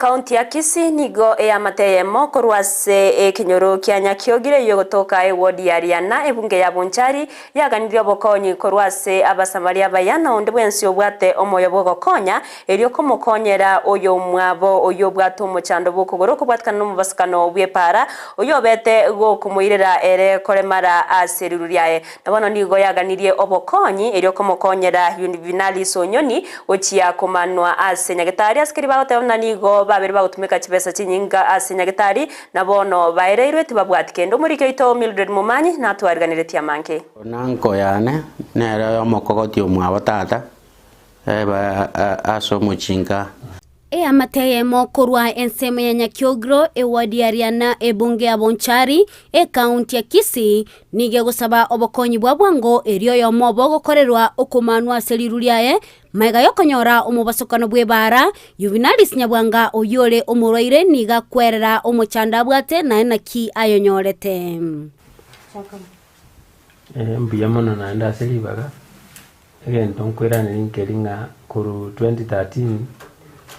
Kaunti ya Kisii nigo eyamateyemo korwase kinyoro kia Nyakiogire yogotoka wodi ya Riana ebunge ya Bonchari yaganirie obokonyi korwase abasamaria bayana onde bwensi obwate omoyo bogokonya erio komokonyera oyo mwabo oyo bwato omochando bokogoro kobwatkana nomubasukano bwepara oyo bete gokumuirera ere koremara aserururiae nabono nigo yaganirie obokonyi erio komokonyera Juvenalis Onyoni ochia komanwa ase Nyagetari askari bagotebona nigo babiri bagutumika chibesa chinyinga ase Nyagetari nabono baereirwe tibabwatikende omurike ito Mildred Mumanyi natwariganire tiamanke nanko yane nere omokogoti omwabo tata aso muchinga amateyemo korwa ensemo ya Nyakiogro wodi ya Riana ebunge ya Bonchari kaunti ya Kisii nige gusaba obokonyi bwa bwango erio yomo bogokorerwa okumanwa seriruriae maiga yokonyora omubasukano bwebara Juvenalis Nyabwanga oyore omurwaire niga kwerera omochanda bwate na enaki ayonyorete mbuya mono naenda seribaga egento nkwirana linkeringa kuru 2013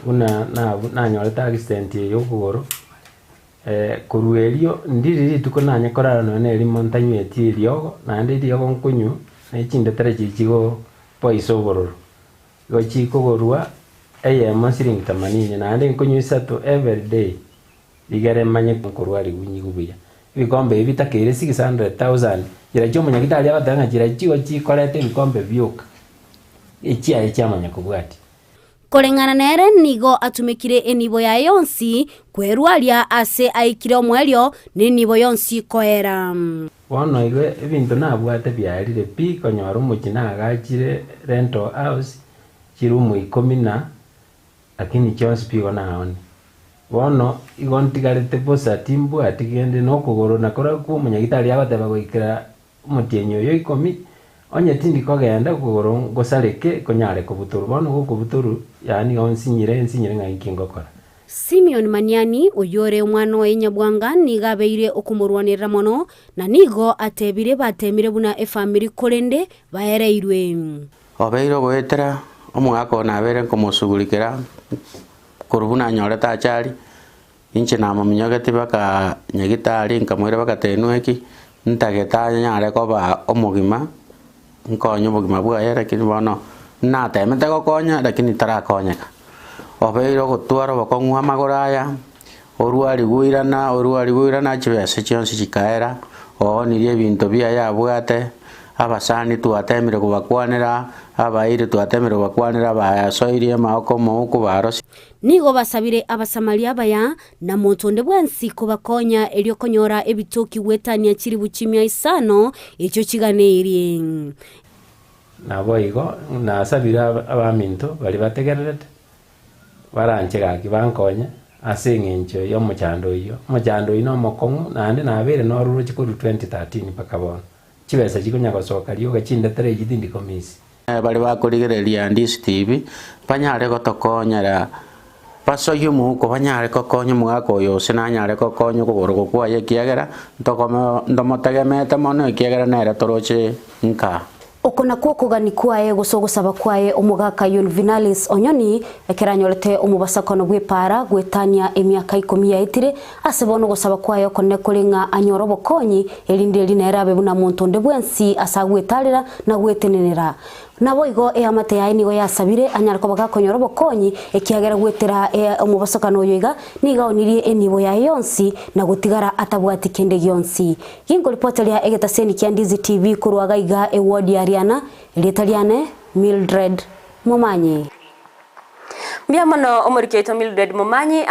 una nanyoreta accident yokugoro kuru elio ndiriri tuko nanyekorana none elimo ntanyweti eliogo nande eliogo nkunyu nechindetera chichigo poiso bororo gochikogorwa eyemo siringi 80 nande nkunyu 3 every day igere manye kurwa rigunyi gubuya ibikombe bitakere 600,000 jira cyo munyagitari abatanga jira chigo chikorete ibikombe byuka echiaye cyamanya kubwati korengana nere nigo atumikire enibo ya yonsi kwerwalia ase aikire omwelio nenibo yonsi koera wono iwe ebintu nabwate byarire pi konyora umukina agachire rental house chirumu 10 lakini chonsi pigo naone wono igontigarete posa timbu atigende nokugoro nakora ku munyagitari abateba goikira umutienyo yo 10 onye tindi kogenda kugoro ngosareke konyare kubuturu bono gukubuturu yani onsinyire ngakingokora Simeon Maniani oyore omwana wa Nyabwanga nigabeire okumurwanira mono na nigo atebire batemire buna efamily korende baereirwe obeiro goetera omwako nabere komosugulikira kurubuna nyoreta achari inche namominyogeti baka Nyagitari nkamwire bakatenweki ntageta nyare koba omugima nkonyo obogima bwaye lakini bono natemete gokonya lakini tarakonyeka obeiro gotwara bakong'wa amagoraya orwari gwirana chibese chionsi chikaera oonirie ebinto byaya abwate abasani twatemire kubakwanira abaire twatemire kubakwanira bayasoirie maoko mouku barosi nigo basabire abasamaria baya na montonde bwensi kubakonya erio konyora ebitoki wetania chiri buchimia isano echo chiganeirie nabo igo nasabira abaminto bali bategererete baranchega kibankonya ase ng'encho yo mochando ino mokongu nande nabere noruro chikuru 2013 paka bono chibesa chikonya gosoka rio gachindetera igithindi komisi bali bakorigereria Ndisi TV banyare gotokonyera pasoyo muko banyare kokonya mwako yose nanyare kokonya kugoro gokwaye kiagera ntokome ndomotegemete mono kiagera nere toroche nka okona kwokugani kwae gusogosaba kwae omugaka Juvenalis Onyoni ekeranyorete omubasakano bwepara gwetania emiaka 10 yaitire asebono gusaba kwae okone kuringa anyoro bokonyi elinde linerabe buna montonde bwensi asagwetarira na gwetenenera nabo igo amate yae nigo yasabire anyarako bagakonyoro bokonyi ekiagera gwetera omubasakano oyoiga niga onirie enibo ya yonsi na gutigara atabwati kende yonsi gingo reporter ya egetaseni kia Ndizi TV kurwaga iga wodi ya Riana litaliane Mildred Mumanyi Mbiamono omurike ito Mildred Mumanyi